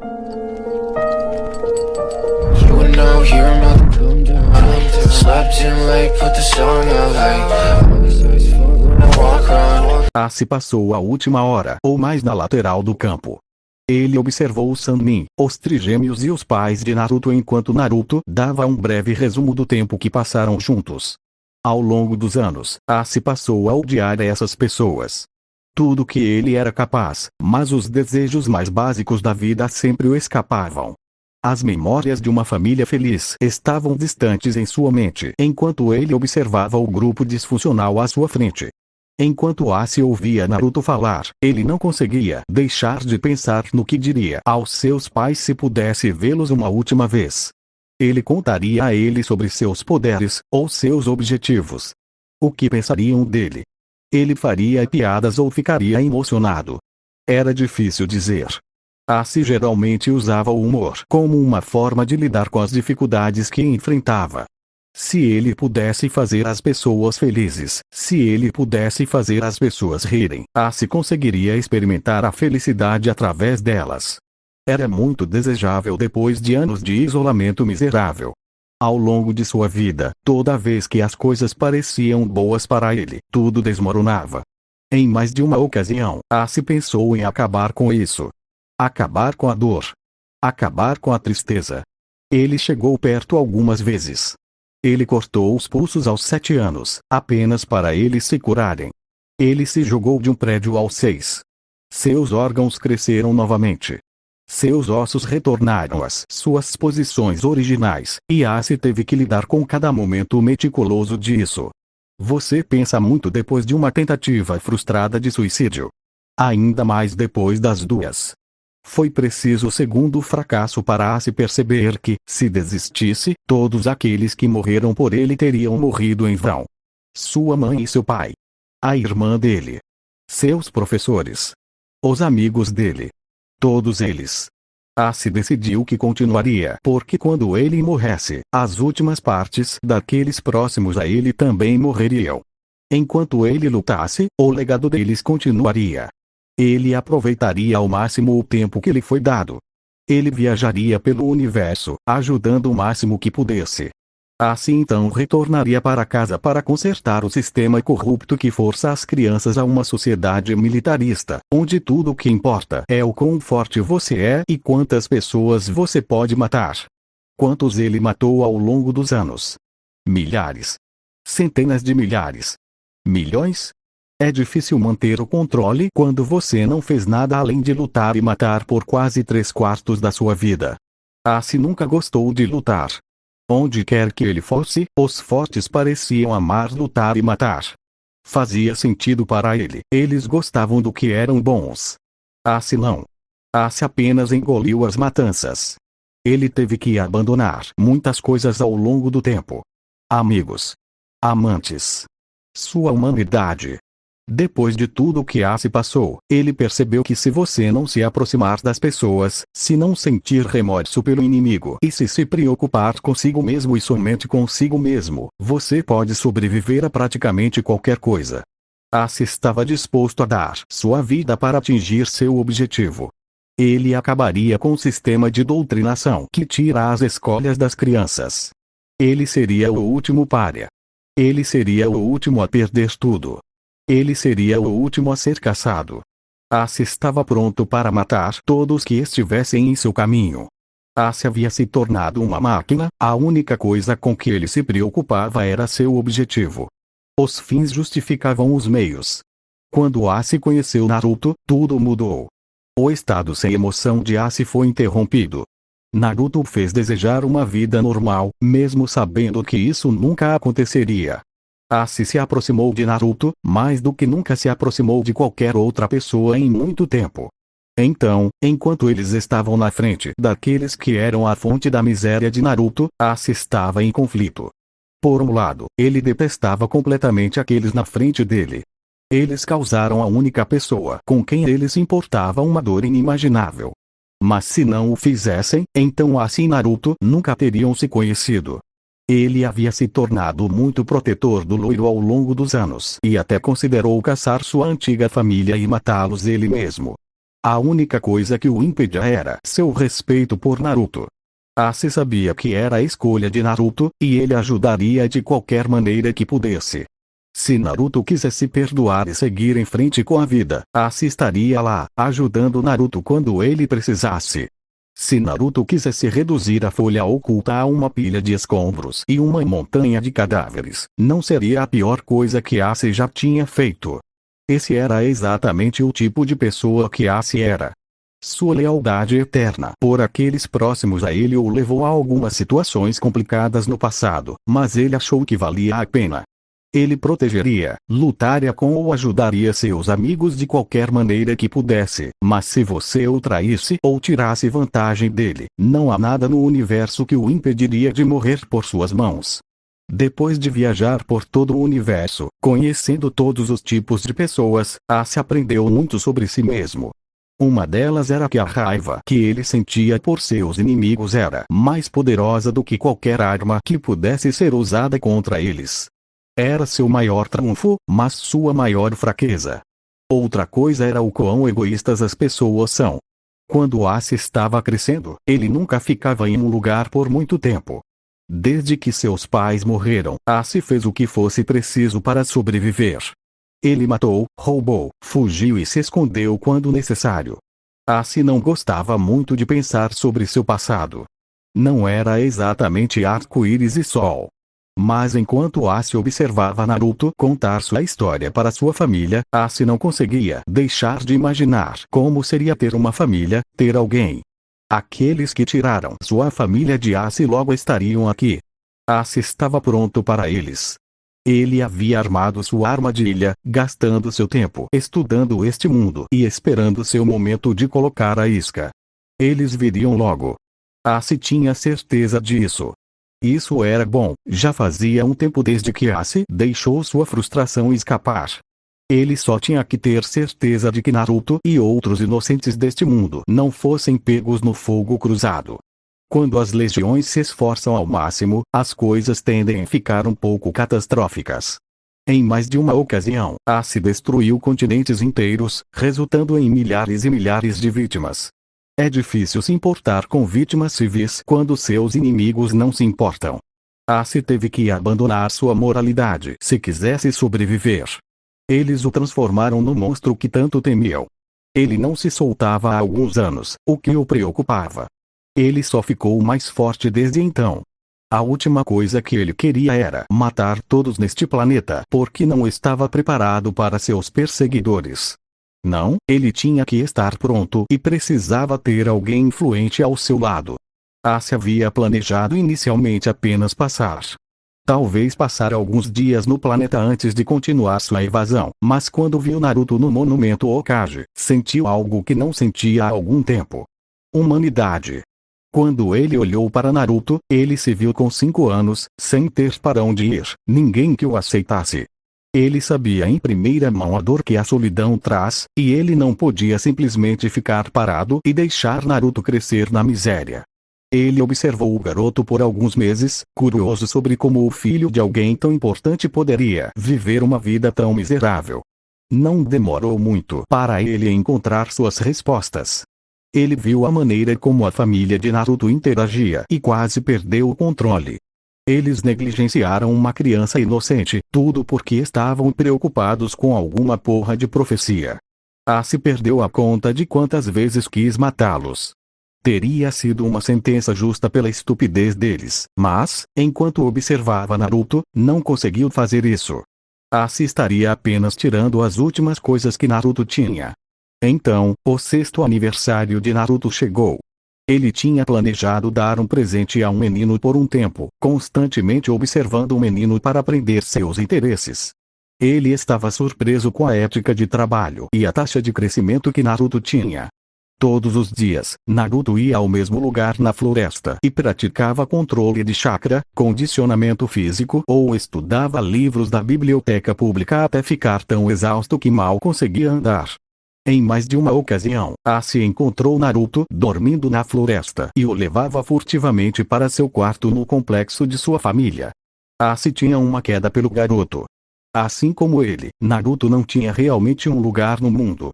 You would know here another come down. Slept in late, put the song out late. Walk around. Asi passou a última hora ou mais na lateral do campo. Ele observou Sanmin, os trigêmeos e os pais de Naruto enquanto Naruto dava um breve resumo do tempo que passaram juntos. Ao longo dos anos, Asi passou a odiar essas pessoas. Tudo que ele era capaz, mas os desejos mais básicos da vida sempre o escapavam. As memórias de uma família feliz estavam distantes em sua mente enquanto ele observava o grupo disfuncional à sua frente. Enquanto Asi ouvia Naruto falar, ele não conseguia deixar de pensar no que diria aos seus pais se pudesse vê-los uma última vez. Ele contaria a eles sobre seus poderes, ou seus objetivos. O que pensariam dele? Ele faria piadas ou ficaria emocionado? Era difícil dizer. Asi geralmente usava o humor como uma forma de lidar com as dificuldades que enfrentava. Se ele pudesse fazer as pessoas felizes, se ele pudesse fazer as pessoas rirem, Asi conseguiria experimentar a felicidade através delas. Era muito desejável depois de anos de isolamento miserável. Ao longo de sua vida, toda vez que as coisas pareciam boas para ele, tudo desmoronava. Em mais de uma ocasião, Asi pensou em acabar com isso. Acabar com a dor. Acabar com a tristeza. Ele chegou perto algumas vezes. Ele cortou os pulsos aos 7 anos, apenas para eles se curarem. Ele se jogou de um prédio aos 6. Seus órgãos cresceram novamente. Seus ossos retornaram às suas posições originais, e Asi teve que lidar com cada momento meticuloso disso. Você pensa muito depois de uma tentativa frustrada de suicídio. Ainda mais depois das duas. Foi preciso o segundo fracasso para Asi perceber que, se desistisse, todos aqueles que morreram por ele teriam morrido em vão. Sua mãe e seu pai. A irmã dele. Seus professores. Os amigos dele. Todos eles. Asi decidiu que continuaria porque quando ele morresse, as últimas partes daqueles próximos a ele também morreriam. Enquanto ele lutasse, o legado deles continuaria. Ele aproveitaria ao máximo o tempo que lhe foi dado. Ele viajaria pelo universo, ajudando o máximo que pudesse. Assim então retornaria para casa para consertar o sistema corrupto que força as crianças a uma sociedade militarista, onde tudo o que importa é o quão forte você é e quantas pessoas você pode matar. Quantos ele matou ao longo dos anos? Milhares. Centenas de milhares. Milhões? É difícil manter o controle quando você não fez nada além de lutar e matar por quase 3/4 da sua vida. Asi nunca gostou de lutar. Onde quer que ele fosse, os fortes pareciam amar lutar e matar. Fazia sentido para ele, eles gostavam do que eram bons. Asi não. Asi apenas engoliu as matanças. Ele teve que abandonar muitas coisas ao longo do tempo. Amigos. Amantes. Sua humanidade. Depois de tudo o que Asi passou, ele percebeu que se você não se aproximar das pessoas, se não sentir remorso pelo inimigo e se preocupar consigo mesmo e somente consigo mesmo, você pode sobreviver a praticamente qualquer coisa. Asi estava disposto a dar sua vida para atingir seu objetivo. Ele acabaria com o sistema de doutrinação que tira as escolhas das crianças. Ele seria o último pária. Ele seria o último a perder tudo. Ele seria o último a ser caçado. Asi estava pronto para matar todos que estivessem em seu caminho. Asi havia se tornado uma máquina, a única coisa com que ele se preocupava era seu objetivo. Os fins justificavam os meios. Quando Asi conheceu Naruto, tudo mudou. O estado sem emoção de Asi foi interrompido. Naruto o fez desejar uma vida normal, mesmo sabendo que isso nunca aconteceria. Asi se aproximou de Naruto, mais do que nunca se aproximou de qualquer outra pessoa em muito tempo. Então, enquanto eles estavam na frente daqueles que eram a fonte da miséria de Naruto, Asi estava em conflito. Por um lado, ele detestava completamente aqueles na frente dele. Eles causaram a única pessoa com quem ele se importava uma dor inimaginável. Mas se não o fizessem, então Asi e Naruto nunca teriam se conhecido. Ele havia se tornado muito protetor do loiro ao longo dos anos e até considerou caçar sua antiga família e matá-los ele mesmo. A única coisa que o impedia era seu respeito por Naruto. Asi sabia que era a escolha de Naruto, e ele ajudaria de qualquer maneira que pudesse. Se Naruto quisesse perdoar e seguir em frente com a vida, Asi estaria lá, ajudando Naruto quando ele precisasse. Se Naruto quisesse reduzir a folha oculta a uma pilha de escombros e uma montanha de cadáveres, não seria a pior coisa que Asi já tinha feito. Esse era exatamente o tipo de pessoa que Asi era. Sua lealdade eterna por aqueles próximos a ele o levou a algumas situações complicadas no passado, mas ele achou que valia a pena. Ele protegeria, lutaria com ou ajudaria seus amigos de qualquer maneira que pudesse, mas se você o traísse ou tirasse vantagem dele, não há nada no universo que o impediria de morrer por suas mãos. Depois de viajar por todo o universo, conhecendo todos os tipos de pessoas, Asi aprendeu muito sobre si mesmo. Uma delas era que a raiva que ele sentia por seus inimigos era mais poderosa do que qualquer arma que pudesse ser usada contra eles. Era seu maior triunfo, mas sua maior fraqueza. Outra coisa era o quão egoístas as pessoas são. Quando Asi estava crescendo, ele nunca ficava em um lugar por muito tempo. Desde que seus pais morreram, Asi fez o que fosse preciso para sobreviver. Ele matou, roubou, fugiu e se escondeu quando necessário. Asi não gostava muito de pensar sobre seu passado. Não era exatamente arco-íris e sol. Mas enquanto Asi observava Naruto contar sua história para sua família, Asi não conseguia deixar de imaginar como seria ter uma família, ter alguém. Aqueles que tiraram sua família de Asi logo estariam aqui. Asi estava pronto para eles. Ele havia armado sua armadilha, gastando seu tempo estudando este mundo e esperando seu momento de colocar a isca. Eles viriam logo. Asi tinha certeza disso. Isso era bom, já fazia um tempo desde que Asi deixou sua frustração escapar. Ele só tinha que ter certeza de que Naruto e outros inocentes deste mundo não fossem pegos no fogo cruzado. Quando as legiões se esforçam ao máximo, as coisas tendem a ficar um pouco catastróficas. Em mais de uma ocasião, Asi destruiu continentes inteiros, resultando em milhares e milhares de vítimas. É difícil se importar com vítimas civis quando seus inimigos não se importam. Asi teve que abandonar sua moralidade se quisesse sobreviver. Eles o transformaram no monstro que tanto temiam. Ele não se soltava há alguns anos, o que o preocupava. Ele só ficou mais forte desde então. A última coisa que ele queria era matar todos neste planeta porque não estava preparado para seus perseguidores. Não, ele tinha que estar pronto e precisava ter alguém influente ao seu lado. Asi havia planejado inicialmente apenas talvez passar alguns dias no planeta antes de continuar sua evasão, mas quando viu Naruto no monumento Hokage, sentiu algo que não sentia há algum tempo. Humanidade. Quando ele olhou para Naruto, ele se viu com 5 anos, sem ter para onde ir, ninguém que o aceitasse. Ele sabia em primeira mão a dor que a solidão traz, e ele não podia simplesmente ficar parado e deixar Naruto crescer na miséria. Ele observou o garoto por alguns meses, curioso sobre como o filho de alguém tão importante poderia viver uma vida tão miserável. Não demorou muito para ele encontrar suas respostas. Ele viu a maneira como a família de Naruto interagia e quase perdeu o controle. Eles negligenciaram uma criança inocente, tudo porque estavam preocupados com alguma porra de profecia. Asi perdeu a conta de quantas vezes quis matá-los. Teria sido uma sentença justa pela estupidez deles, mas, enquanto observava Naruto, não conseguiu fazer isso. Asi estaria apenas tirando as últimas coisas que Naruto tinha. Então, o 6º aniversário de Naruto chegou. Ele tinha planejado dar um presente a um menino por um tempo, constantemente observando o menino para aprender seus interesses. Ele estava surpreso com a ética de trabalho e a taxa de crescimento que Naruto tinha. Todos os dias, Naruto ia ao mesmo lugar na floresta e praticava controle de chakra, condicionamento físico ou estudava livros da biblioteca pública até ficar tão exausto que mal conseguia andar. Em mais de uma ocasião, Asi encontrou Naruto dormindo na floresta e o levava furtivamente para seu quarto no complexo de sua família. Asi tinha uma queda pelo garoto. Assim como ele, Naruto não tinha realmente um lugar no mundo.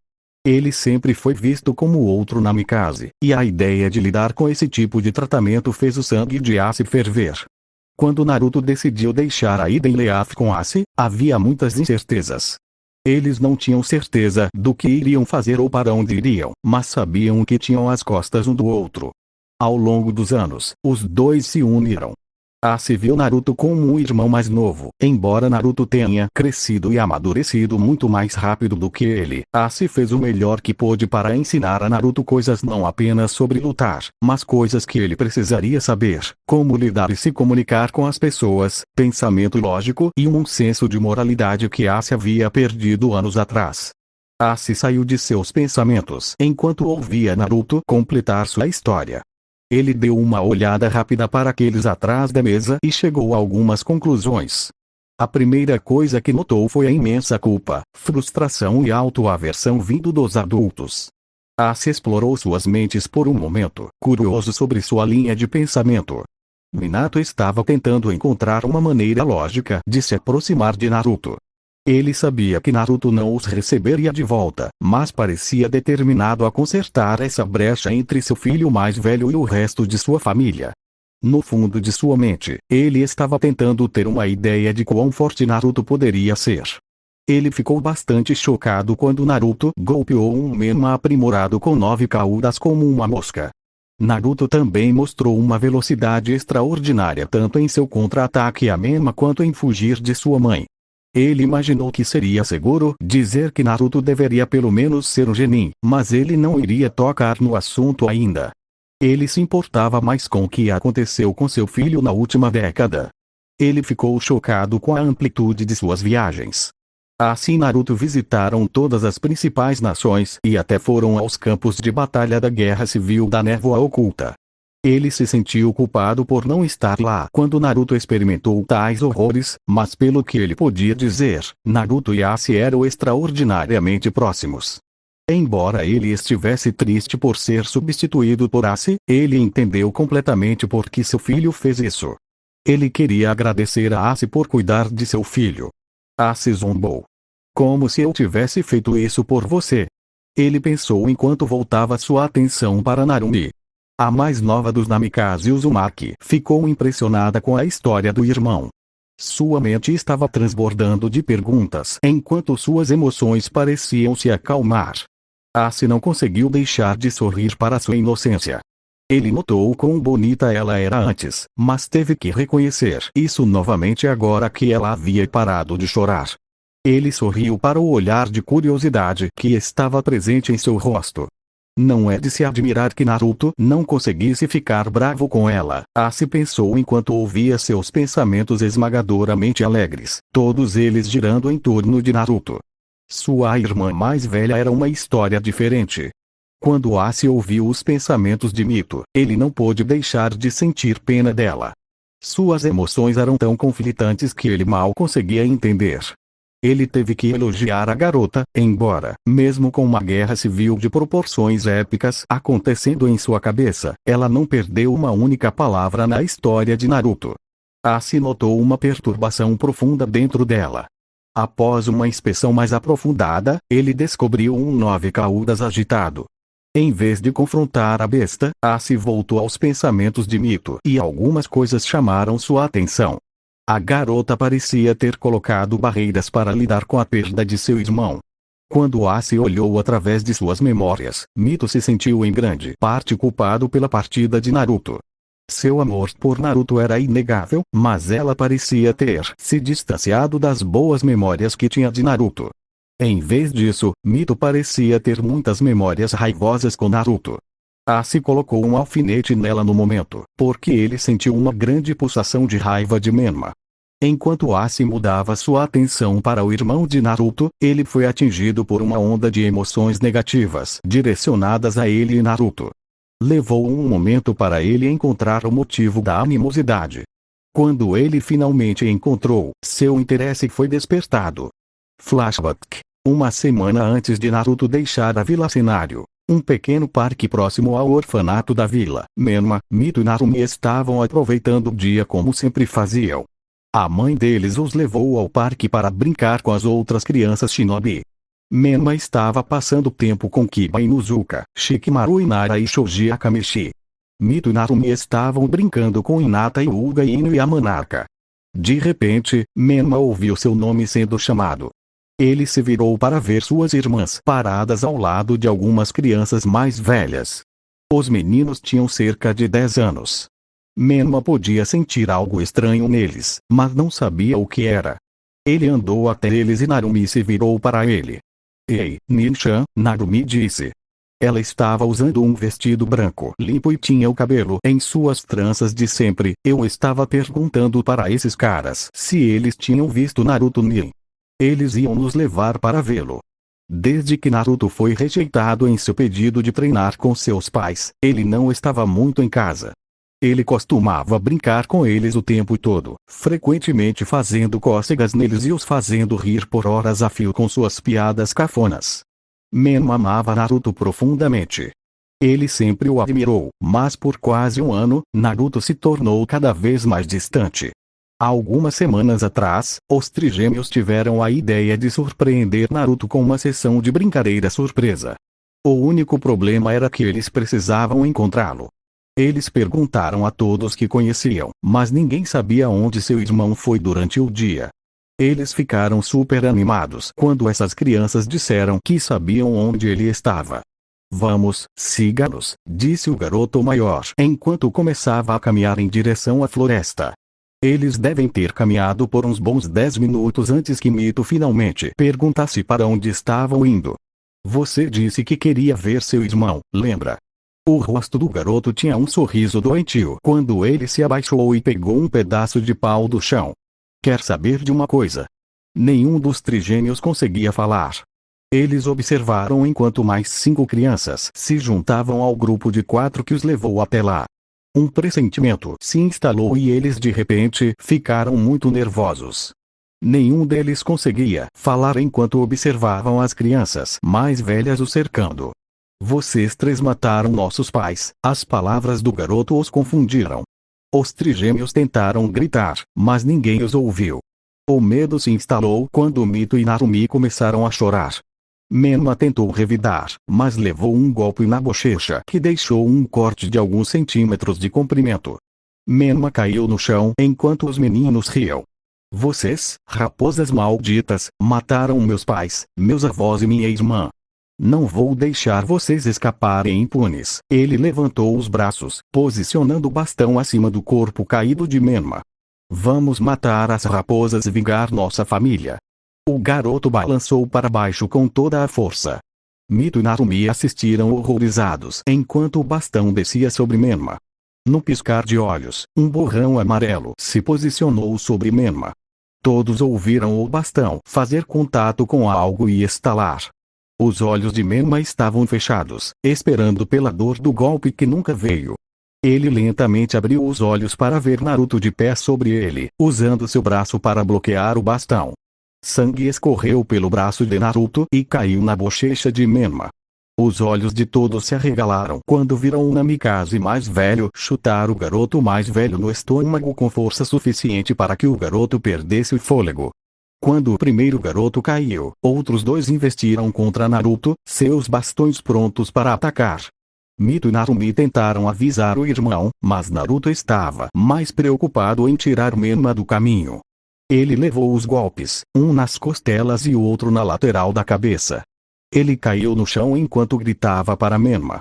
Ele sempre foi visto como outro Namikaze, e a ideia de lidar com esse tipo de tratamento fez o sangue de Ace ferver. Quando Naruto decidiu deixar a Iden Leaf com Ace, havia muitas incertezas. Eles não tinham certeza do que iriam fazer ou para onde iriam, mas sabiam que tinham as costas um do outro. Ao longo dos anos, os dois se uniram. Ace viu Naruto como um irmão mais novo. Embora Naruto tenha crescido e amadurecido muito mais rápido do que ele, Ace fez o melhor que pôde para ensinar a Naruto coisas não apenas sobre lutar, mas coisas que ele precisaria saber, como lidar e se comunicar com as pessoas, pensamento lógico e um senso de moralidade que Ace havia perdido anos atrás. Ace saiu de seus pensamentos enquanto ouvia Naruto completar sua história. Ele deu uma olhada rápida para aqueles atrás da mesa e chegou a algumas conclusões. A primeira coisa que notou foi a imensa culpa, frustração e autoaversão vindo dos adultos. Ace explorou suas mentes por um momento, curioso sobre sua linha de pensamento. Minato estava tentando encontrar uma maneira lógica de se aproximar de Naruto. Ele sabia que Naruto não os receberia de volta, mas parecia determinado a consertar essa brecha entre seu filho mais velho e o resto de sua família. No fundo de sua mente, ele estava tentando ter uma ideia de quão forte Naruto poderia ser. Ele ficou bastante chocado quando Naruto golpeou um Menma aprimorado com 9 caudas como uma mosca. Naruto também mostrou uma velocidade extraordinária tanto em seu contra-ataque a Menma quanto em fugir de sua mãe. Ele imaginou que seria seguro dizer que Naruto deveria pelo menos ser um genin, mas ele não iria tocar no assunto ainda. Ele se importava mais com o que aconteceu com seu filho na última década. Ele ficou chocado com a amplitude de suas viagens. Assim e Naruto visitaram todas as principais nações e até foram aos campos de batalha da Guerra Civil da Névoa Oculta. Ele se sentiu culpado por não estar lá quando Naruto experimentou tais horrores, mas pelo que ele podia dizer, Naruto e Ace eram extraordinariamente próximos. Embora ele estivesse triste por ser substituído por Ace, ele entendeu completamente por que seu filho fez isso. Ele queria agradecer a Ace por cuidar de seu filho. Ace zombou. Como se eu tivesse feito isso por você. Ele pensou enquanto voltava sua atenção para Narumi. A mais nova dos Namikaze Uzumaki ficou impressionada com a história do irmão. Sua mente estava transbordando de perguntas enquanto suas emoções pareciam se acalmar. Ace não conseguiu deixar de sorrir para sua inocência. Ele notou quão bonita ela era antes, mas teve que reconhecer isso novamente agora que ela havia parado de chorar. Ele sorriu para o olhar de curiosidade que estava presente em seu rosto. Não é de se admirar que Naruto não conseguisse ficar bravo com ela, Ace pensou enquanto ouvia seus pensamentos esmagadoramente alegres, todos eles girando em torno de Naruto. Sua irmã mais velha era uma história diferente. Quando Ace ouviu os pensamentos de Mito, ele não pôde deixar de sentir pena dela. Suas emoções eram tão conflitantes que ele mal conseguia entender. Ele teve que elogiar a garota, embora, mesmo com uma guerra civil de proporções épicas acontecendo em sua cabeça, ela não perdeu uma única palavra na história de Naruto. Ace notou uma perturbação profunda dentro dela. Após uma inspeção mais aprofundada, ele descobriu um 9 caudas agitado. Em vez de confrontar a besta, Ace voltou aos pensamentos de Mito e algumas coisas chamaram sua atenção. A garota parecia ter colocado barreiras para lidar com a perda de seu irmão. Quando Ace olhou através de suas memórias, Mito se sentiu em grande parte culpado pela partida de Naruto. Seu amor por Naruto era inegável, mas ela parecia ter se distanciado das boas memórias que tinha de Naruto. Em vez disso, Mito parecia ter muitas memórias raivosas com Naruto. Ace colocou um alfinete nela no momento, porque ele sentiu uma grande pulsação de raiva de Menma. Enquanto Ace mudava sua atenção para o irmão de Naruto, ele foi atingido por uma onda de emoções negativas direcionadas a ele e Naruto. Levou um momento para ele encontrar o motivo da animosidade. Quando ele finalmente encontrou, seu interesse foi despertado. Flashback. Uma semana antes de Naruto deixar a Vila Cenário, um pequeno parque próximo ao orfanato da vila, Menma, Mito e Narumi estavam aproveitando o dia como sempre faziam. A mãe deles os levou ao parque para brincar com as outras crianças shinobi. Menma estava passando tempo com Kiba Inuzuka, Shikamaru Inara e Shoji Akamishi. Mito e Narumi estavam brincando com Hinata e Uga Ino e a Manaka. De repente, Menma ouviu seu nome sendo chamado. Ele se virou para ver suas irmãs paradas ao lado de algumas crianças mais velhas. Os meninos tinham cerca de 10 anos. Menma podia sentir algo estranho neles, mas não sabia o que era. Ele andou até eles e Narumi se virou para ele. Ei, Nin-chan, Narumi disse. Ela estava usando um vestido branco limpo e tinha o cabelo em suas tranças de sempre. Eu estava perguntando para esses caras se eles tinham visto Naruto Nin. Eles iam nos levar para vê-lo. Desde que Naruto foi rejeitado em seu pedido de treinar com seus pais, ele não estava muito em casa. Ele costumava brincar com eles o tempo todo, frequentemente fazendo cócegas neles e os fazendo rir por horas a fio com suas piadas cafonas. Menma amava Naruto profundamente. Ele sempre o admirou, mas por quase um ano, Naruto se tornou cada vez mais distante. Algumas semanas atrás, os trigêmeos tiveram a ideia de surpreender Naruto com uma sessão de brincadeira surpresa. O único problema era que eles precisavam encontrá-lo. Eles perguntaram a todos que conheciam, mas ninguém sabia onde seu irmão foi durante o dia. Eles ficaram super animados quando essas crianças disseram que sabiam onde ele estava. Vamos, siga-nos, disse o garoto maior enquanto começava a caminhar em direção à floresta. Eles devem ter caminhado por uns bons 10 minutos antes que Mito finalmente perguntasse para onde estavam indo. Você disse que queria ver seu irmão, lembra? O rosto do garoto tinha um sorriso doentio quando ele se abaixou e pegou um pedaço de pau do chão. Quer saber de uma coisa? Nenhum dos trigêmeos conseguia falar. Eles observaram enquanto mais 5 crianças se juntavam ao grupo de 4 que os levou até lá. Um pressentimento se instalou e eles de repente ficaram muito nervosos. Nenhum deles conseguia falar enquanto observavam as crianças mais velhas o cercando. Vocês 3 mataram nossos pais. As palavras do garoto os confundiram. Os trigêmeos tentaram gritar, mas ninguém os ouviu. O medo se instalou quando Mito e Narumi começaram a chorar. Menma tentou revidar, mas levou um golpe na bochecha que deixou um corte de alguns centímetros de comprimento. Menma caiu no chão enquanto os meninos riam. Vocês, raposas malditas, mataram meus pais, meus avós e minha irmã. Não vou deixar vocês escaparem impunes. Ele levantou os braços, posicionando o bastão acima do corpo caído de Menma. Vamos matar as raposas e vingar nossa família. O garoto balançou para baixo com toda a força. Mito e Narumi assistiram horrorizados enquanto o bastão descia sobre Menma. No piscar de olhos, um borrão amarelo se posicionou sobre Menma. Todos ouviram o bastão fazer contato com algo e estalar. Os olhos de Menma estavam fechados, esperando pela dor do golpe que nunca veio. Ele lentamente abriu os olhos para ver Naruto de pé sobre ele, usando seu braço para bloquear o bastão. Sangue escorreu pelo braço de Naruto e caiu na bochecha de Menma. Os olhos de todos se arregalaram quando viram o Namikaze mais velho chutar o garoto mais velho no estômago com força suficiente para que o garoto perdesse o fôlego. Quando o primeiro garoto caiu, outros 2 investiram contra Naruto, seus bastões prontos para atacar. Mito e Narumi tentaram avisar o irmão, mas Naruto estava mais preocupado em tirar Menma do caminho. Ele levou os golpes, um nas costelas e o outro na lateral da cabeça. Ele caiu no chão enquanto gritava para Menma.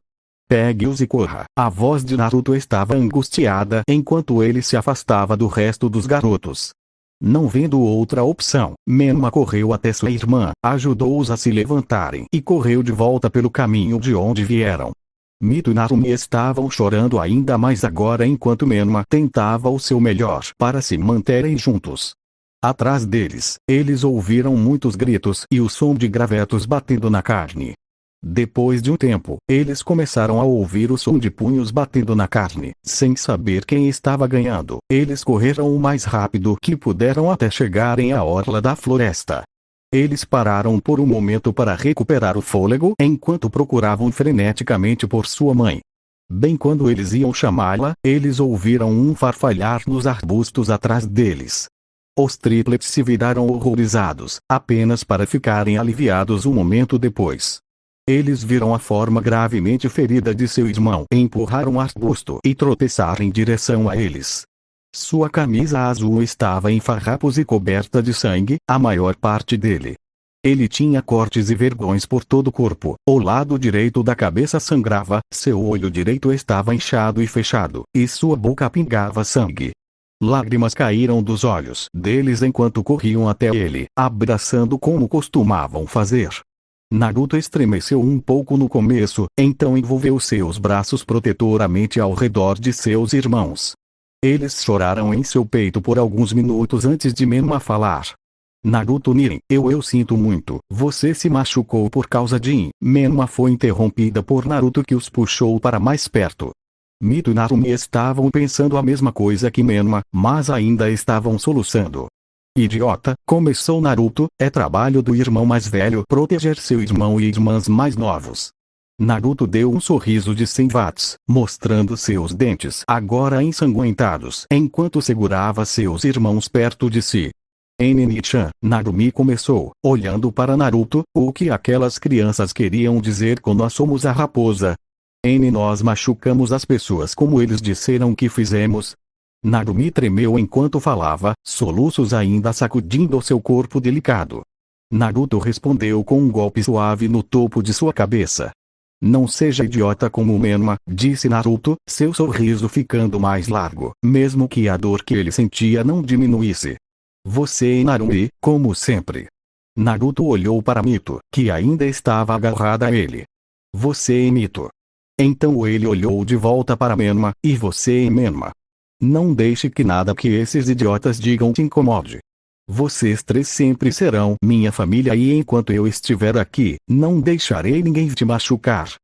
Pegue-os e corra. A voz de Naruto estava angustiada enquanto ele se afastava do resto dos garotos. Não vendo outra opção, Menma correu até sua irmã, ajudou-os a se levantarem e correu de volta pelo caminho de onde vieram. Mito e Narumi estavam chorando ainda mais agora enquanto Menma tentava o seu melhor para se manterem juntos. Atrás deles, eles ouviram muitos gritos e o som de gravetos batendo na carne. Depois de um tempo, eles começaram a ouvir o som de punhos batendo na carne. Sem saber quem estava ganhando, eles correram o mais rápido que puderam até chegarem à orla da floresta. Eles pararam por um momento para recuperar o fôlego enquanto procuravam freneticamente por sua mãe. Bem quando eles iam chamá-la, eles ouviram um farfalhar nos arbustos atrás deles. Os triplets se viraram horrorizados, apenas para ficarem aliviados um momento depois. Eles viram a forma gravemente ferida de seu irmão empurrar um arbusto e tropeçar em direção a eles. Sua camisa azul estava em farrapos e coberta de sangue, a maior parte dele. Ele tinha cortes e vergões por todo o corpo, o lado direito da cabeça sangrava, seu olho direito estava inchado e fechado, e sua boca pingava sangue. Lágrimas caíram dos olhos deles enquanto corriam até ele, abraçando como costumavam fazer. Naruto estremeceu um pouco no começo, então envolveu seus braços protetoramente ao redor de seus irmãos. Eles choraram em seu peito por alguns minutos antes de Menma falar. Naruto Nirin, eu sinto muito, você se machucou por causa de Menma foi interrompida por Naruto que os puxou para mais perto. Mito e Narumi estavam pensando a mesma coisa que Menma, mas ainda estavam soluçando. Idiota, começou Naruto, é trabalho do irmão mais velho proteger seu irmão e irmãs mais novos. Naruto deu um sorriso de Senvatsu, mostrando seus dentes agora ensanguentados enquanto segurava seus irmãos perto de si. Nini-chan, Narumi começou, olhando para Naruto, o que aquelas crianças queriam dizer com nós somos a raposa. Nós machucamos as pessoas como eles disseram que fizemos. Narumi tremeu enquanto falava, soluços ainda sacudindo seu corpo delicado. Naruto respondeu com um golpe suave no topo de sua cabeça. Não seja idiota como Menma, disse Naruto, seu sorriso ficando mais largo, mesmo que a dor que ele sentia não diminuísse. Você e Narumi, como sempre. Naruto olhou para Mito, que ainda estava agarrada a ele. Você e Mito. Então ele olhou de volta para Menma, e você e Menma. Não deixe que nada que esses idiotas digam te incomode. Vocês três sempre serão minha família e enquanto eu estiver aqui, não deixarei ninguém te machucar.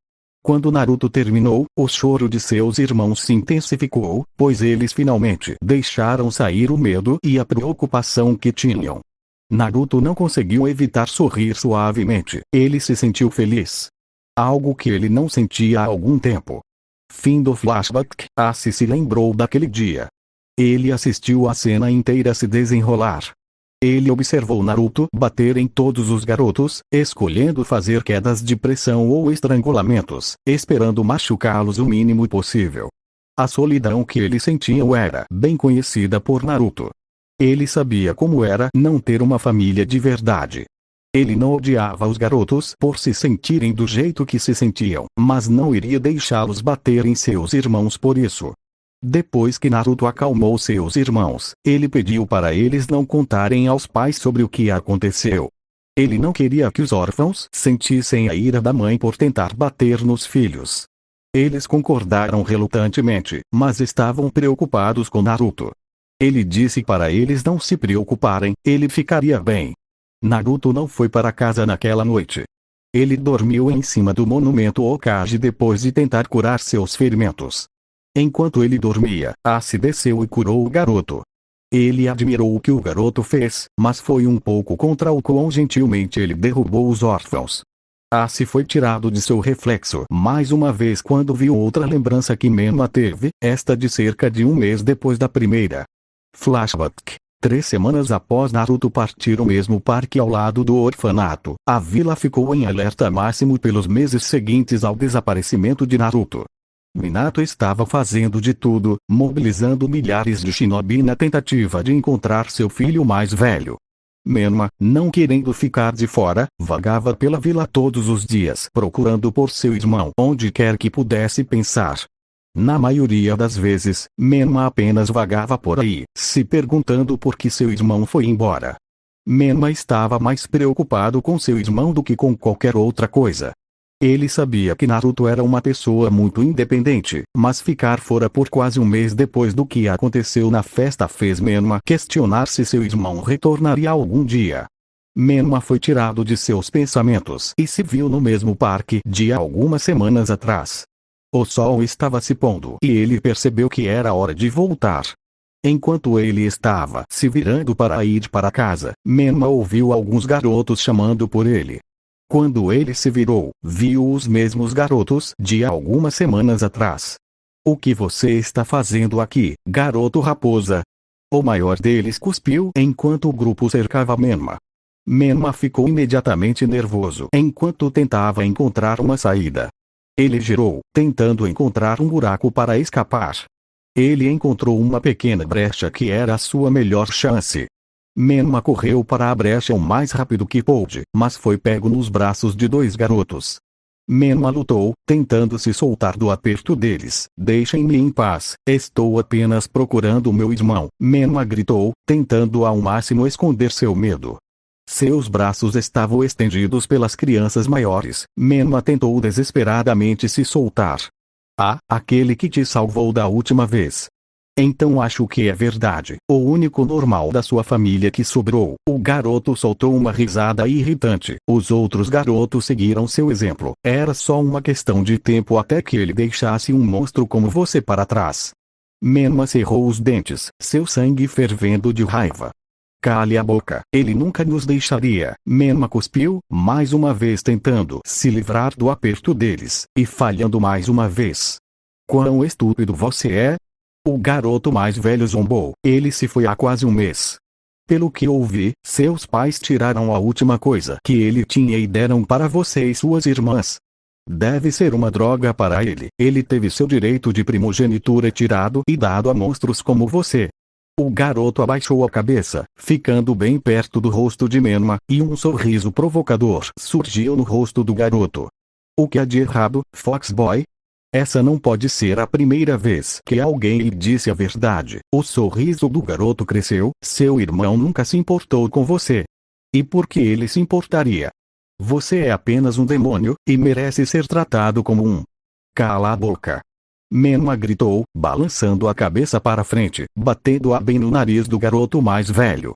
Quando Naruto terminou, o choro de seus irmãos se intensificou, pois eles finalmente deixaram sair o medo e a preocupação que tinham. Naruto não conseguiu evitar sorrir suavemente, ele se sentiu feliz. Algo que ele não sentia há algum tempo. Fim do flashback. Asi se lembrou daquele dia. Ele assistiu a cena inteira se desenrolar. Ele observou Naruto bater em todos os garotos, escolhendo fazer quedas de pressão ou estrangulamentos, esperando machucá-los o mínimo possível. A solidão que ele sentia era bem conhecida por Naruto. Ele sabia como era não ter uma família de verdade. Ele não odiava os garotos por se sentirem do jeito que se sentiam, mas não iria deixá-los bater em seus irmãos por isso. Depois que Naruto acalmou seus irmãos, ele pediu para eles não contarem aos pais sobre o que aconteceu. Ele não queria que os órfãos sentissem a ira da mãe por tentar bater nos filhos. Eles concordaram relutantemente, mas estavam preocupados com Naruto. Ele disse para eles não se preocuparem, ele ficaria bem. Naruto não foi para casa naquela noite. Ele dormiu em cima do monumento Hokage depois de tentar curar seus ferimentos. Enquanto ele dormia, Asi desceu e curou o garoto. Ele admirou o que o garoto fez, mas foi um pouco contra o quão gentilmente ele derrubou os órfãos. Asi foi tirado de seu reflexo mais uma vez quando viu outra lembrança que Menma teve, esta de cerca de um mês depois da primeira. Flashback. 3 semanas após Naruto partir o mesmo parque ao lado do orfanato, a vila ficou em alerta máximo pelos meses seguintes ao desaparecimento de Naruto. Minato estava fazendo de tudo, mobilizando milhares de shinobi na tentativa de encontrar seu filho mais velho. Menma, não querendo ficar de fora, vagava pela vila todos os dias procurando por seu irmão onde quer que pudesse pensar. Na maioria das vezes, Menma apenas vagava por aí, se perguntando por que seu irmão foi embora. Menma estava mais preocupado com seu irmão do que com qualquer outra coisa. Ele sabia que Naruto era uma pessoa muito independente, mas ficar fora por quase um mês depois do que aconteceu na festa fez Menma questionar se seu irmão retornaria algum dia. Menma foi tirado de seus pensamentos e se viu no mesmo parque de algumas semanas atrás. O sol estava se pondo e ele percebeu que era hora de voltar. Enquanto ele estava se virando para ir para casa, Menma ouviu alguns garotos chamando por ele. Quando ele se virou, viu os mesmos garotos de algumas semanas atrás. O que você está fazendo aqui, garoto raposa? O maior deles cuspiu enquanto o grupo cercava Menma. Menma ficou imediatamente nervoso enquanto tentava encontrar uma saída. Ele girou, tentando encontrar um buraco para escapar. Ele encontrou uma pequena brecha que era a sua melhor chance. Menma correu para a brecha o mais rápido que pôde, mas foi pego nos braços de dois garotos. Menma lutou, tentando se soltar do aperto deles. Deixem-me em paz, estou apenas procurando meu irmão. Menma gritou, tentando ao máximo esconder seu medo. Seus braços estavam estendidos pelas crianças maiores. Menma tentou desesperadamente se soltar. Ah, aquele que te salvou da última vez. Então acho que é verdade. O único normal da sua família que sobrou. O garoto soltou uma risada irritante. Os outros garotos seguiram seu exemplo. Era só uma questão de tempo até que ele deixasse um monstro como você para trás. Menma cerrou os dentes, seu sangue fervendo de raiva. Cale a boca, ele nunca nos deixaria. Menma cuspiu, mais uma vez tentando se livrar do aperto deles, e falhando mais uma vez. Quão estúpido você é? O garoto mais velho zombou. Ele se foi há quase um mês. Pelo que ouvi, seus pais tiraram a última coisa que ele tinha e deram para você e suas irmãs. Deve ser uma droga para ele. Ele teve seu direito de primogenitura tirado e dado a monstros como você. O garoto abaixou a cabeça, ficando bem perto do rosto de Menma, e um sorriso provocador surgiu no rosto do garoto. O que há de errado, Foxboy? Essa não pode ser a primeira vez que alguém lhe disse a verdade. O sorriso do garoto cresceu. Seu irmão nunca se importou com você. E por que ele se importaria? Você é apenas um demônio, e merece ser tratado como um. Cala a boca. Menma gritou, balançando a cabeça para frente, batendo-a bem no nariz do garoto mais velho.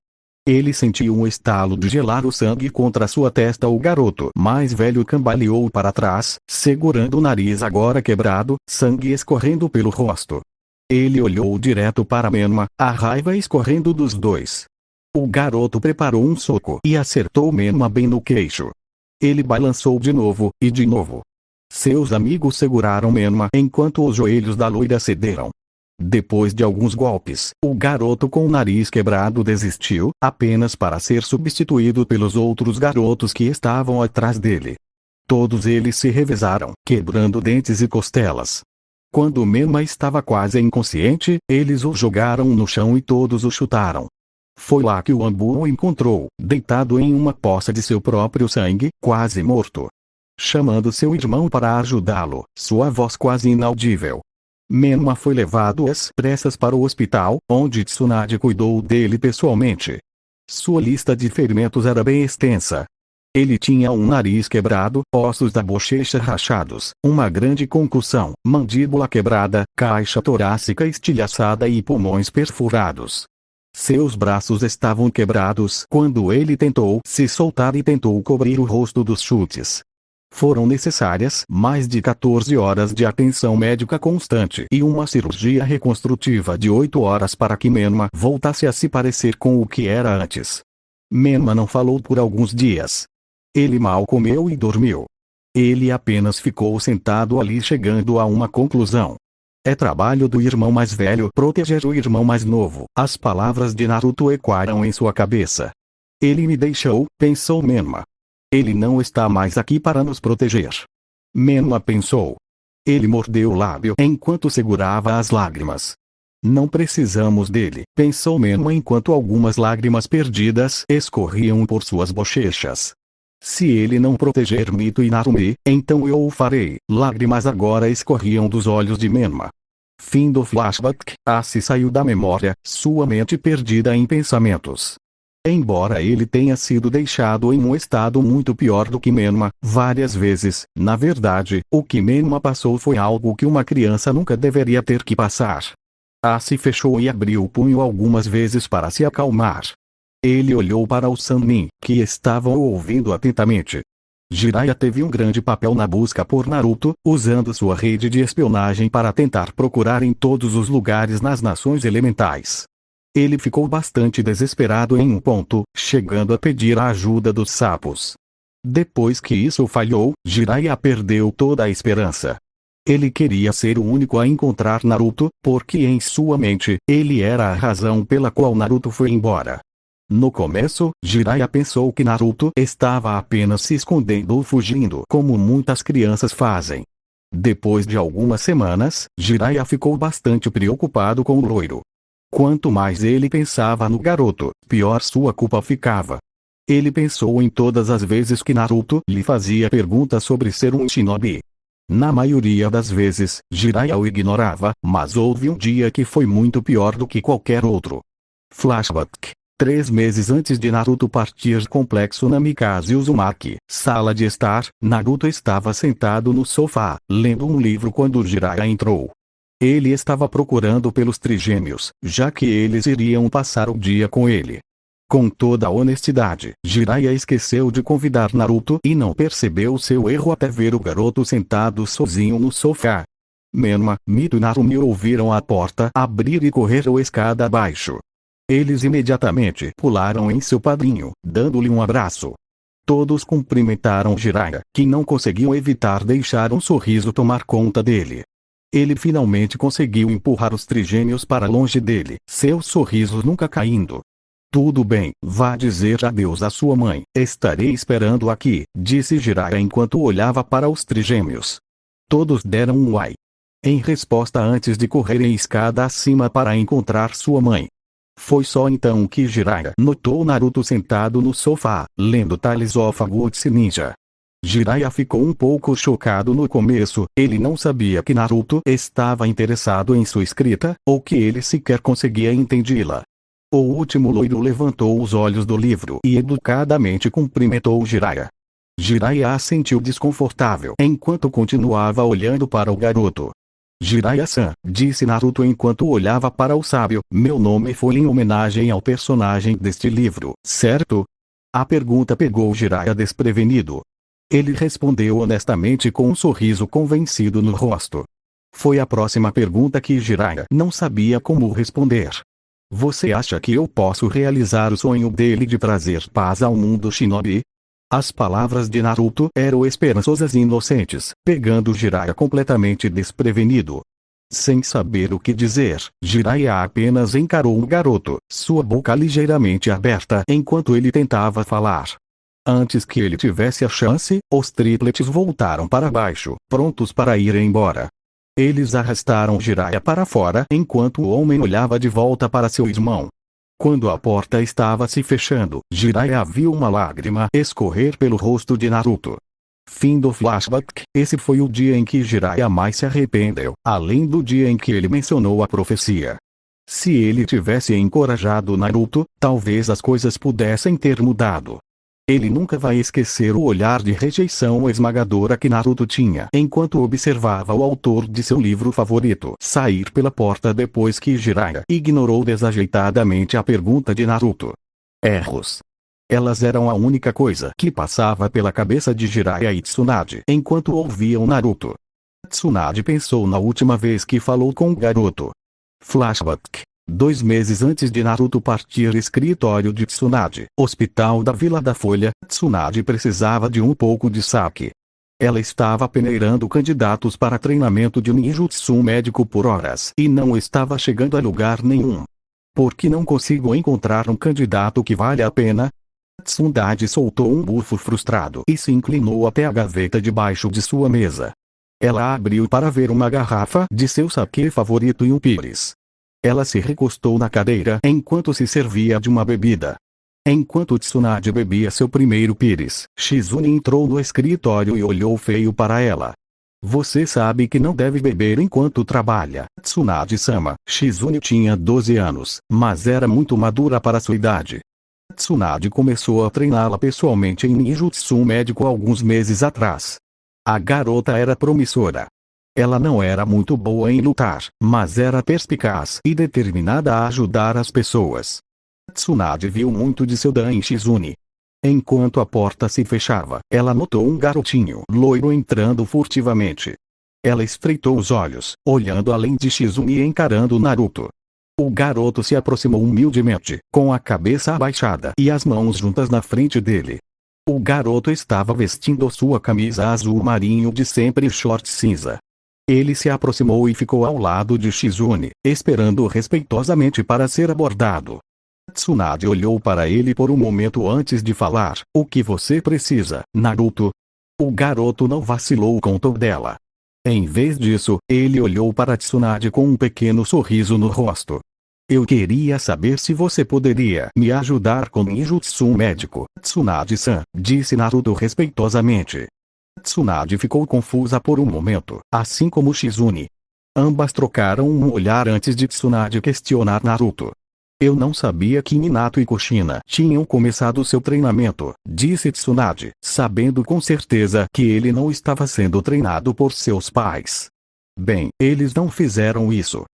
Ele sentiu um estalo de gelar o sangue contra sua testa. O garoto mais velho cambaleou para trás, segurando o nariz agora quebrado, sangue escorrendo pelo rosto. Ele olhou direto para Menma, a raiva escorrendo dos dois. O garoto preparou um soco e acertou Menma bem no queixo. Ele balançou de novo, e de novo. Seus amigos seguraram Menma enquanto os joelhos da loira cederam. Depois de alguns golpes, o garoto com o nariz quebrado desistiu, apenas para ser substituído pelos outros garotos que estavam atrás dele. Todos eles se revezaram, quebrando dentes e costelas. Quando Menma estava quase inconsciente, eles o jogaram no chão e todos o chutaram. Foi lá que o Ambu o encontrou, deitado em uma poça de seu próprio sangue, quase morto. Chamando seu irmão para ajudá-lo, sua voz quase inaudível. Menma foi levado às pressas para o hospital, onde Tsunade cuidou dele pessoalmente. Sua lista de ferimentos era bem extensa. Ele tinha um nariz quebrado, ossos da bochecha rachados, uma grande concussão, mandíbula quebrada, caixa torácica estilhaçada e pulmões perfurados. Seus braços estavam quebrados quando ele tentou se soltar e tentou cobrir o rosto dos chutes. Foram necessárias mais de 14 horas de atenção médica constante e uma cirurgia reconstrutiva de 8 horas para que Menma voltasse a se parecer com o que era antes. Menma não falou por alguns dias. Ele mal comeu e dormiu. Ele apenas ficou sentado ali chegando a uma conclusão. É trabalho do irmão mais velho proteger o irmão mais novo. As palavras de Naruto ecoaram em sua cabeça. Ele me deixou, pensou Menma. Ele não está mais aqui para nos proteger. Menma pensou. Ele mordeu o lábio enquanto segurava as lágrimas. Não precisamos dele, pensou Menma enquanto algumas lágrimas perdidas escorriam por suas bochechas. Se ele não proteger Mito e Narumi, então eu o farei. Lágrimas agora escorriam dos olhos de Menma. Fim do flashback. Asi saiu da memória, sua mente perdida em pensamentos. Embora ele tenha sido deixado em um estado muito pior do que Menma, várias vezes, na verdade, o que Menma passou foi algo que uma criança nunca deveria ter que passar. Asi fechou e abriu o punho algumas vezes para se acalmar. Ele olhou para os Sannin, que estavam o ouvindo atentamente. Jiraiya teve um grande papel na busca por Naruto, usando sua rede de espionagem para tentar procurar em todos os lugares nas nações elementais. Ele ficou bastante desesperado em um ponto, chegando a pedir a ajuda dos sapos. Depois que isso falhou, Jiraiya perdeu toda a esperança. Ele queria ser o único a encontrar Naruto, porque em sua mente, ele era a razão pela qual Naruto foi embora. No começo, Jiraiya pensou que Naruto estava apenas se escondendo ou fugindo, como muitas crianças fazem. Depois de algumas semanas, Jiraiya ficou bastante preocupado com o loiro. Quanto mais ele pensava no garoto, pior sua culpa ficava. Ele pensou em todas as vezes que Naruto lhe fazia perguntas sobre ser um shinobi. Na maioria das vezes, Jiraiya o ignorava, mas houve um dia que foi muito pior do que qualquer outro. Flashback. 3 meses antes de Naruto partir complexo Namikaze Uzumaki, sala de estar, Naruto estava sentado no sofá, lendo um livro quando Jiraiya entrou. Ele estava procurando pelos trigêmeos, já que eles iriam passar o dia com ele. Com toda a honestidade, Jiraiya esqueceu de convidar Naruto e não percebeu seu erro até ver o garoto sentado sozinho no sofá. Menma, Mito e Narumi ouviram a porta abrir e correram escada abaixo. Eles imediatamente pularam em seu padrinho, dando-lhe um abraço. Todos cumprimentaram Jiraiya, que não conseguiu evitar deixar um sorriso tomar conta dele. Ele finalmente conseguiu empurrar os trigêmeos para longe dele, seus sorrisos nunca caindo. Tudo bem, vá dizer adeus à sua mãe, estarei esperando aqui, disse Jiraiya enquanto olhava para os trigêmeos. Todos deram um uai. Em resposta antes de correrem escada acima para encontrar sua mãe. Foi só então que Jiraiya notou Naruto sentado no sofá, lendo Tales of Agutsu Ninja. Jiraiya ficou um pouco chocado no começo, ele não sabia que Naruto estava interessado em sua escrita, ou que ele sequer conseguia entendê-la. O último loiro levantou os olhos do livro e educadamente cumprimentou Jiraiya. Jiraiya a sentiu desconfortável enquanto continuava olhando para o garoto. Jiraiya-san, disse Naruto enquanto olhava para o sábio, meu nome foi em homenagem ao personagem deste livro, certo? A pergunta pegou Jiraiya desprevenido. Ele respondeu honestamente com um sorriso convencido no rosto. Foi a próxima pergunta que Jiraiya não sabia como responder. Você acha que eu posso realizar o sonho dele de trazer paz ao mundo shinobi? As palavras de Naruto eram esperançosas e inocentes, pegando Jiraiya completamente desprevenido. Sem saber o que dizer, Jiraiya apenas encarou o garoto, sua boca ligeiramente aberta enquanto ele tentava falar. Antes que ele tivesse a chance, os triplets voltaram para baixo, prontos para ir embora. Eles arrastaram Jiraiya para fora enquanto o homem olhava de volta para seu irmão. Quando a porta estava se fechando, Jiraiya viu uma lágrima escorrer pelo rosto de Naruto. Fim do flashback. Esse foi o dia em que Jiraiya mais se arrependeu, além do dia em que ele mencionou a profecia. Se ele tivesse encorajado Naruto, talvez as coisas pudessem ter mudado. Ele nunca vai esquecer o olhar de rejeição esmagadora que Naruto tinha enquanto observava o autor de seu livro favorito sair pela porta depois que Jiraiya ignorou desajeitadamente a pergunta de Naruto. Erros. Elas eram a única coisa que passava pela cabeça de Jiraiya e Tsunade enquanto ouviam Naruto. Tsunade pensou na última vez que falou com o garoto. Flashback. 2 meses antes de Naruto partir, escritório de Tsunade, hospital da Vila da Folha, Tsunade precisava de um pouco de saque. Ela estava peneirando candidatos para treinamento de ninjutsu médico por horas e não estava chegando a lugar nenhum. Por que não consigo encontrar um candidato que vale a pena? Tsunade soltou um bufo frustrado e se inclinou até a gaveta debaixo de sua mesa. Ela abriu para ver uma garrafa de seu saquê favorito e um pires. Ela se recostou na cadeira enquanto se servia de uma bebida. Enquanto Tsunade bebia seu primeiro pires, Shizune entrou no escritório e olhou feio para ela. Você sabe que não deve beber enquanto trabalha, Tsunade-sama. Shizune tinha 12 anos, mas era muito madura para sua idade. Tsunade começou a treiná-la pessoalmente em ninjutsu médico alguns meses atrás. A garota era promissora. Ela não era muito boa em lutar, mas era perspicaz e determinada a ajudar as pessoas. Tsunade viu muito de seu Dan em Shizune. Enquanto a porta se fechava, ela notou um garotinho loiro entrando furtivamente. Ela estreitou os olhos, olhando além de Shizune e encarando Naruto. O garoto se aproximou humildemente, com a cabeça abaixada e as mãos juntas na frente dele. O garoto estava vestindo sua camisa azul marinho de sempre e short cinza. Ele se aproximou e ficou ao lado de Shizune, esperando respeitosamente para ser abordado. Tsunade olhou para ele por um momento antes de falar. O que você precisa, Naruto? O garoto não vacilou com o tom dela. Em vez disso, ele olhou para Tsunade com um pequeno sorriso no rosto. Eu queria saber se você poderia me ajudar com ninjutsu médico, Tsunade-san, disse Naruto respeitosamente. Tsunade ficou confusa por um momento, assim como Shizune. Ambas trocaram um olhar antes de Tsunade questionar Naruto. Eu não sabia que Minato e Kushina tinham começado seu treinamento, disse Tsunade, sabendo com certeza que ele não estava sendo treinado por seus pais. Bem, eles não fizeram isso.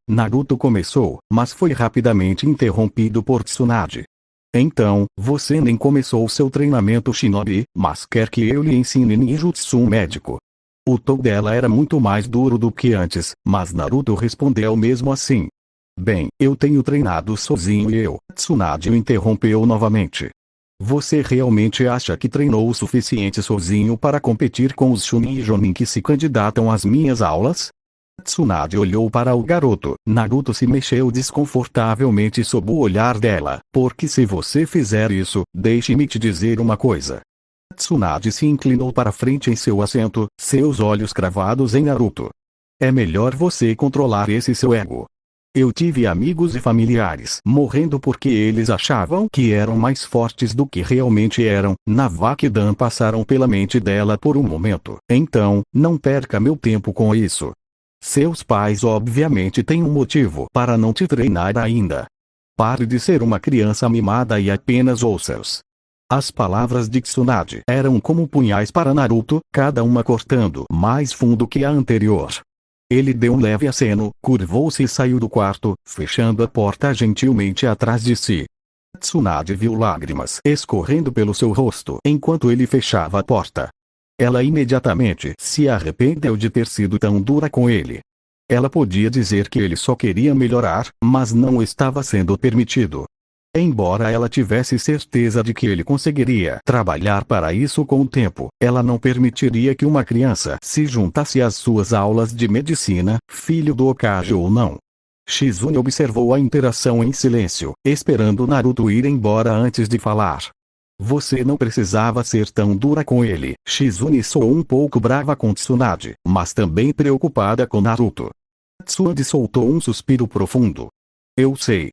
Naruto começou, mas foi rapidamente interrompido por Tsunade. Então, você nem começou seu treinamento shinobi, mas quer que eu lhe ensine ninjutsu médico. O tom dela era muito mais duro do que antes, mas Naruto respondeu mesmo assim. Bem, eu tenho treinado sozinho e Tsunade o interrompeu novamente. Você realmente acha que treinou o suficiente sozinho para competir com os Chunin e Jonin que se candidatam às minhas aulas? Tsunade olhou para o garoto. Naruto se mexeu desconfortavelmente sob o olhar dela. Porque se você fizer isso, deixe-me te dizer uma coisa. Tsunade se inclinou para frente em seu assento, seus olhos cravados em Naruto. É melhor você controlar esse seu ego. Eu tive amigos e familiares morrendo porque eles achavam que eram mais fortes do que realmente eram. Navak e Dan passaram pela mente dela por um momento. Então, não perca meu tempo com isso. Seus pais obviamente têm um motivo para não te treinar ainda. Pare de ser uma criança mimada e apenas ouça-os. As palavras de Tsunade eram como punhais para Naruto, cada uma cortando mais fundo que a anterior. Ele deu um leve aceno, curvou-se e saiu do quarto, fechando a porta gentilmente atrás de si. Tsunade viu lágrimas escorrendo pelo seu rosto enquanto ele fechava a porta. Ela imediatamente se arrependeu de ter sido tão dura com ele. Ela podia dizer que ele só queria melhorar, mas não estava sendo permitido. Embora ela tivesse certeza de que ele conseguiria trabalhar para isso com o tempo, ela não permitiria que uma criança se juntasse às suas aulas de medicina, filho do Hokage ou não. Shizune observou a interação em silêncio, esperando Naruto ir embora antes de falar. Você não precisava ser tão dura com ele. Shizune soou um pouco brava com Tsunade, mas também preocupada com Naruto. Tsunade soltou um suspiro profundo. Eu sei.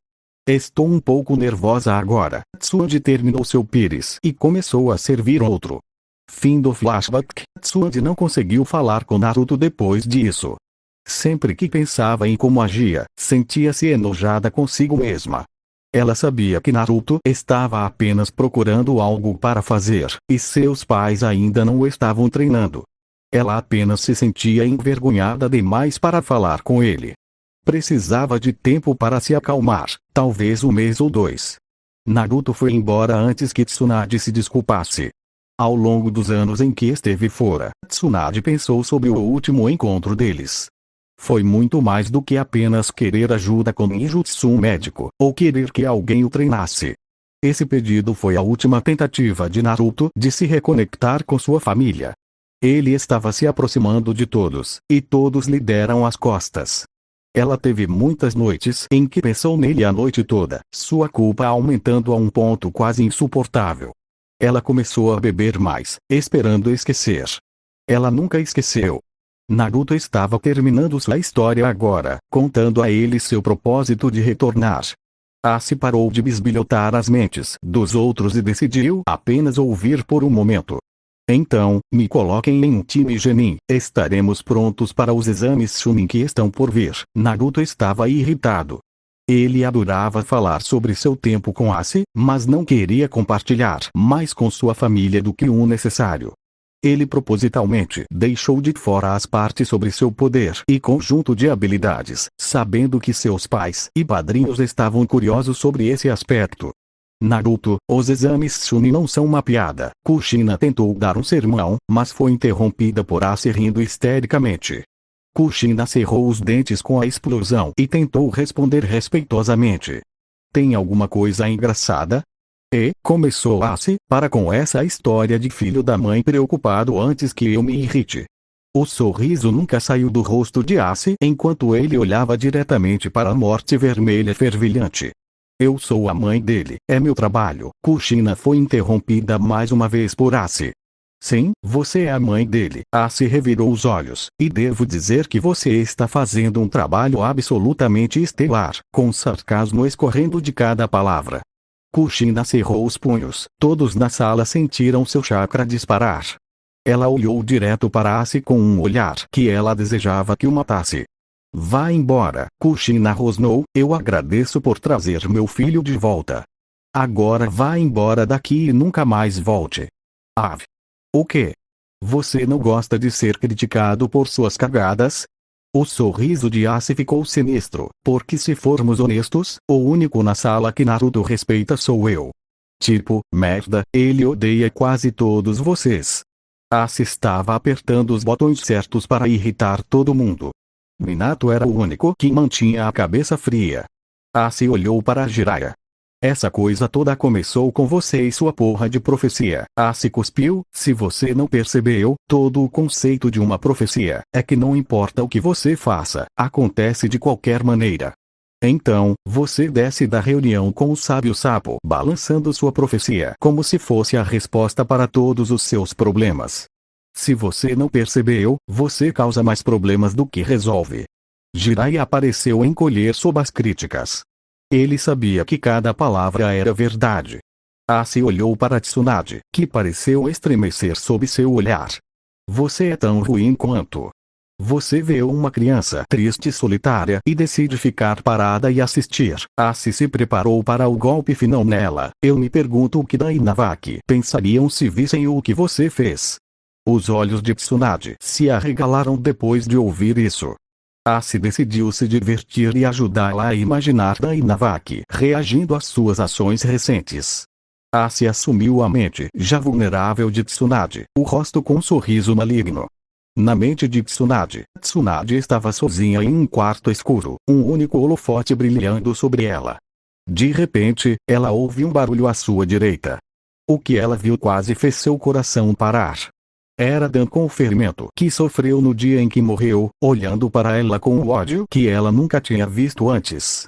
Estou um pouco nervosa agora. Tsunade terminou seu pires e começou a servir outro. Fim do flashback. Tsunade não conseguiu falar com Naruto depois disso. Sempre que pensava em como agia, sentia-se enojada consigo mesma. Ela sabia que Naruto estava apenas procurando algo para fazer, e seus pais ainda não o estavam treinando. Ela apenas se sentia envergonhada demais para falar com ele. Precisava de tempo para se acalmar, talvez um mês ou 2. Naruto foi embora antes que Tsunade se desculpasse. Ao longo dos anos em que esteve fora, Tsunade pensou sobre o último encontro deles. Foi muito mais do que apenas querer ajuda com ninjutsu médico, ou querer que alguém o treinasse. Esse pedido foi a última tentativa de Naruto de se reconectar com sua família. Ele estava se aproximando de todos, e todos lhe deram as costas. Ela teve muitas noites em que pensou nele a noite toda, sua culpa aumentando a um ponto quase insuportável. Ela começou a beber mais, esperando esquecer. Ela nunca esqueceu. Naruto estava terminando sua história agora, contando a ele seu propósito de retornar. Asi parou de bisbilhotar as mentes dos outros e decidiu apenas ouvir por um momento. Então, me coloquem em um time Genin. Estaremos prontos para os exames Chunin que estão por vir. Naruto estava irritado. Ele adorava falar sobre seu tempo com Asi, mas não queria compartilhar mais com sua família do que o necessário. Ele propositalmente deixou de fora as partes sobre seu poder e conjunto de habilidades, sabendo que seus pais e padrinhos estavam curiosos sobre esse aspecto. Naruto, os exames Chunin não são uma piada. Kushina tentou dar um sermão, mas foi interrompida por Asi rindo histericamente. Kushina cerrou os dentes com a explosão e tentou responder respeitosamente. Tem alguma coisa engraçada? E, começou Asi, para com essa história de filho da mãe preocupado antes que eu me irrite. O sorriso nunca saiu do rosto de Ace enquanto ele olhava diretamente para a morte vermelha fervilhante. Eu sou a mãe dele, é meu trabalho. Kushina foi interrompida mais uma vez por Ace. Sim, você é a mãe dele. Ace revirou os olhos, e devo dizer que você está fazendo um trabalho absolutamente estelar, com sarcasmo escorrendo de cada palavra. Kushina cerrou os punhos. Todos na sala sentiram seu chakra disparar. Ela olhou direto para Ace com um olhar que ela desejava que o matasse. Vá embora, Kushina rosnou, eu agradeço por trazer meu filho de volta. Agora vá embora daqui e nunca mais volte. Ave. O quê? Você não gosta de ser criticado por suas cagadas? O sorriso de Ace ficou sinistro, porque se formos honestos, o único na sala que Naruto respeita sou eu. Tipo, merda, ele odeia quase todos vocês. Ace estava apertando os botões certos para irritar todo mundo. Minato era o único que mantinha a cabeça fria. Ace olhou para Jiraiya. Essa coisa toda começou com você e sua porra de profecia. Ace cuspiu, se você não percebeu, todo o conceito de uma profecia é que não importa o que você faça, acontece de qualquer maneira. Então, você desce da reunião com o sábio sapo balançando sua profecia como se fosse a resposta para todos os seus problemas. Se você não percebeu, você causa mais problemas do que resolve. Jiraiya pareceu encolher sob as críticas. Ele sabia que cada palavra era verdade. Ace olhou para Tsunade, que pareceu estremecer sob seu olhar. Você é tão ruim quanto. Você vê uma criança triste e solitária e decide ficar parada e assistir. Ace se preparou para o golpe final nela. Eu me pergunto o que Dan e Navaki pensariam se vissem o que você fez. Os olhos de Tsunade se arregalaram depois de ouvir isso. Ace decidiu se divertir e ajudá-la a imaginar Dan e Navaki reagindo às suas ações recentes. Ace assumiu a mente já vulnerável de Tsunade, o rosto com um sorriso maligno. Na mente de Tsunade, Tsunade estava sozinha em um quarto escuro, um único holofote brilhando sobre ela. De repente, ela ouve um barulho à sua direita. O que ela viu quase fez seu coração parar. Era Dan com o ferimento que sofreu no dia em que morreu, olhando para ela com o ódio que ela nunca tinha visto antes.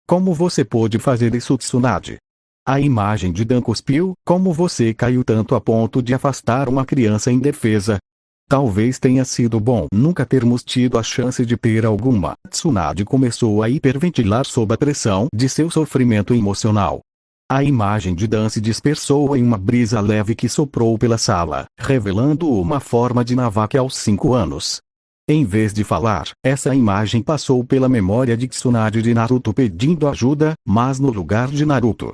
Como você pôde fazer isso, Tsunade? A imagem de Dan cuspiu, como você caiu tanto a ponto de afastar uma criança indefesa? Talvez tenha sido bom nunca termos tido a chance de ter alguma. Tsunade começou a hiperventilar sob a pressão de seu sofrimento emocional. A imagem de Dan se dispersou em uma brisa leve que soprou pela sala, revelando uma forma de Navaki aos 5 anos. Em vez de falar, essa imagem passou pela memória de Tsunade de Naruto pedindo ajuda, mas no lugar de Naruto.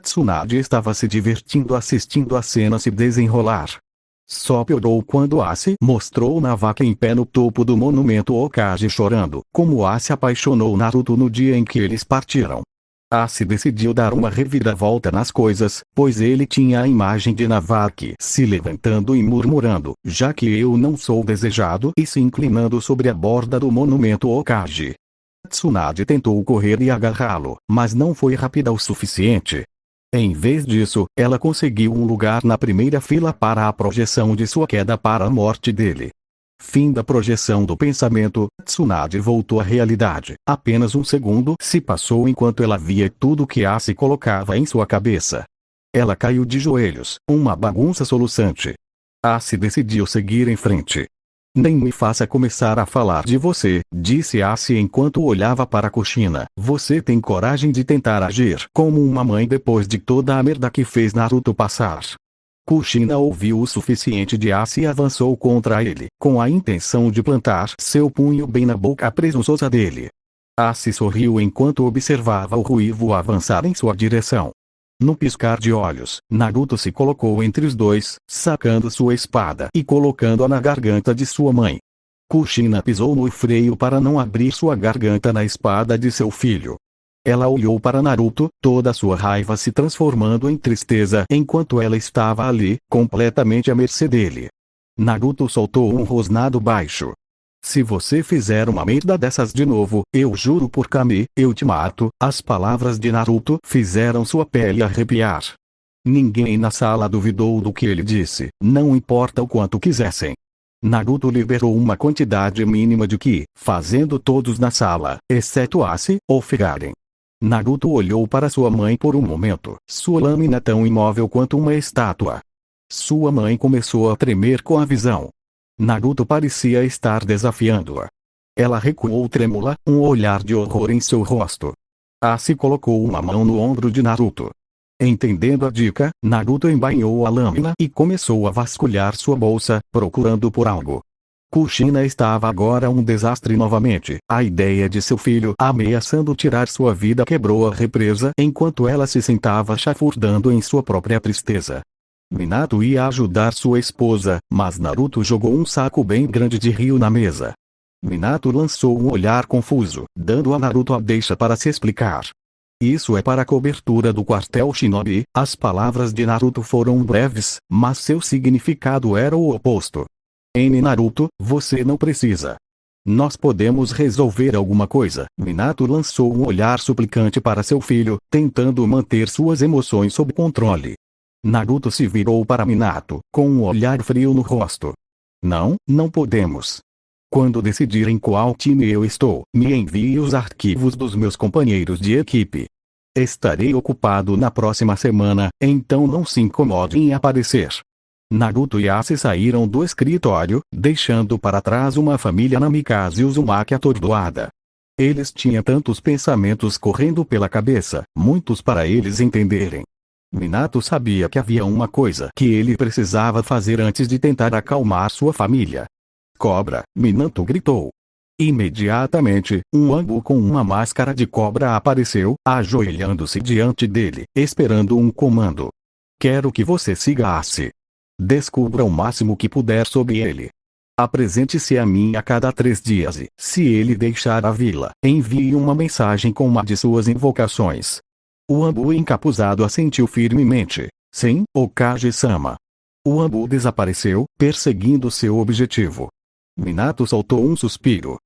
Tsunade estava se divertindo assistindo a cena se desenrolar. Só piorou quando Ace mostrou Navaki em pé no topo do monumento Hokage chorando, como Ace apaixonou Naruto no dia em que eles partiram. Ace decidiu dar uma reviravolta nas coisas, pois ele tinha a imagem de Navaki se levantando e murmurando, já que eu não sou desejado, e se inclinando sobre a borda do monumento Hokage. Tsunade tentou correr e agarrá-lo, mas não foi rápida o suficiente. Em vez disso, ela conseguiu um lugar na primeira fila para a projeção de sua queda para a morte dele. Fim da projeção do pensamento, Tsunade voltou à realidade. Apenas um segundo se passou enquanto ela via tudo que Ace colocava em sua cabeça. Ela caiu de joelhos, uma bagunça soluçante. Ace decidiu seguir em frente. Nem me faça começar a falar de você, disse Ace enquanto olhava para Kushina. Você tem coragem de tentar agir como uma mãe depois de toda a merda que fez Naruto passar. Kushina ouviu o suficiente de Ace e avançou contra ele, com a intenção de plantar seu punho bem na boca presunçosa dele. Ace sorriu enquanto observava o ruivo avançar em sua direção. No piscar de olhos, Naruto se colocou entre os dois, sacando sua espada e colocando-a na garganta de sua mãe. Kushina pisou no freio para não abrir sua garganta na espada de seu filho. Ela olhou para Naruto, toda sua raiva se transformando em tristeza enquanto ela estava ali, completamente à mercê dele. Naruto soltou um rosnado baixo. Se você fizer uma merda dessas de novo, eu juro por Kami, eu te mato. As palavras de Naruto fizeram sua pele arrepiar. Ninguém na sala duvidou do que ele disse, não importa o quanto quisessem. Naruto liberou uma quantidade mínima de Ki, fazendo todos na sala, exceto Asi, ofegarem. Naruto olhou para sua mãe por um momento, sua lâmina tão imóvel quanto uma estátua. Sua mãe começou a tremer com a visão. Naruto parecia estar desafiando-a. Ela recuou trêmula, um olhar de horror em seu rosto. Asi colocou uma mão no ombro de Naruto. Entendendo a dica, Naruto embainhou a lâmina e começou a vasculhar sua bolsa, procurando por algo. Kushina estava agora um desastre novamente. A ideia de seu filho ameaçando tirar sua vida quebrou a represa enquanto ela se sentava chafurdando em sua própria tristeza. Minato ia ajudar sua esposa, mas Naruto jogou um saco bem grande de rio na mesa. Minato lançou um olhar confuso, dando a Naruto a deixa para se explicar. Isso é para a cobertura do quartel Shinobi. As palavras de Naruto foram breves, mas seu significado era o oposto. Naruto, você não precisa. Nós podemos resolver alguma coisa. Minato lançou um olhar suplicante para seu filho, tentando manter suas emoções sob controle. Naruto se virou para Minato, com um olhar frio no rosto. Não podemos. Quando decidir em qual time eu estou, me envie os arquivos dos meus companheiros de equipe. Estarei ocupado na próxima semana, então não se incomode em aparecer. Naruto e Asi saíram do escritório, deixando para trás uma família Namikaze Uzumaki atordoada. Eles tinham tantos pensamentos correndo pela cabeça, muitos para eles entenderem. Minato sabia que havia uma coisa que ele precisava fazer antes de tentar acalmar sua família. Cobra! Minato gritou. Imediatamente, um Anbu com uma máscara de cobra apareceu, ajoelhando-se diante dele, esperando um comando. Quero que você siga Asi. Descubra o máximo que puder sobre ele. Apresente-se a mim a cada 3 dias e, se ele deixar a vila, envie uma mensagem com uma de suas invocações. O Anbu encapuzado assentiu firmemente. Sim, Okage-sama. O Anbu desapareceu, perseguindo seu objetivo. Minato soltou um suspiro.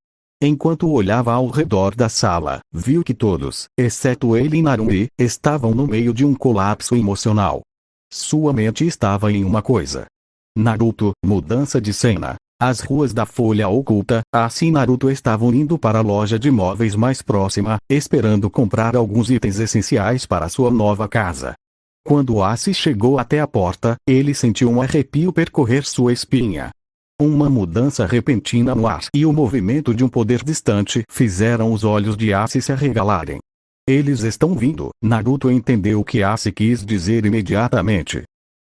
Enquanto olhava ao redor da sala, viu que todos, exceto ele e Narumi, estavam no meio de um colapso emocional. Sua mente estava em uma coisa. Naruto, mudança de cena. As ruas da Folha Oculta, Asi e Naruto estavam indo para a loja de móveis mais próxima, esperando comprar alguns itens essenciais para sua nova casa. Quando Asi chegou até a porta, ele sentiu um arrepio percorrer sua espinha. Uma mudança repentina no ar e o movimento de um poder distante fizeram os olhos de Asi se arregalarem. Eles estão vindo. Naruto entendeu o que Asi quis dizer imediatamente.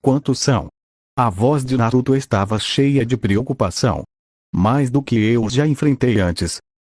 Quantos são? A voz de Naruto estava cheia de preocupação. Mais do que eu já enfrentei antes,